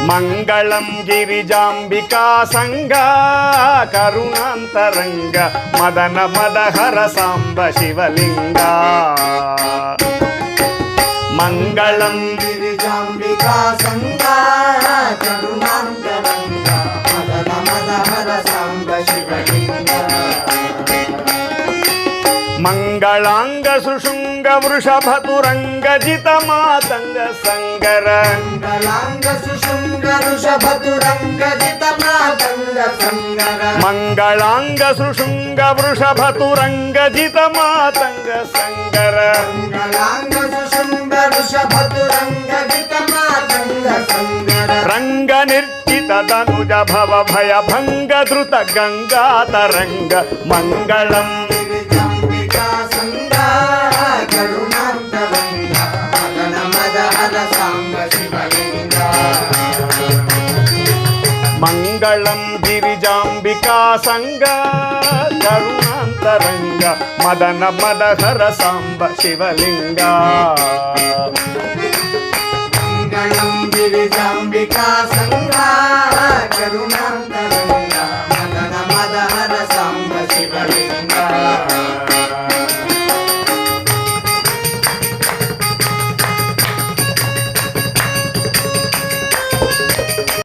మంగళం గిరిజాంబికా సంగ కరుణాంతరంగ మదన మదహర సాంబ శివలింగ మంగళం గిరిజాంబికా సంగ కరుణాంతరంగ మదన మదహర సాంబ శివలింగ మంగళాంగ సుషుంగ వృషభతురంగ జిత మాతంగ సంగర మంగళాంగ సుషుంగ వృషభతురంగ జిత మాతంగ సంగర మంగళాంగ సుషుంగ వృషభతురంగ జిత మాతంగ సంగర మంగళాంగ సుషుంగ వృషభతురంగ జిత మాతంగ సంగర రంగ నిర్జిత ధనుజ భవ భయ భంగ ధృత గంగా తరంగ మంగళం గిరిజాంబికా సంగ కరుణాంతరంగ మదన మదహర సాంబ శివలింగ మంగళం గిరిజాంబికా సంగ కరుణాంతరంగ మదన మదహర సాంబ శివలింగ మంగళం గిరిజాంబికా సంగ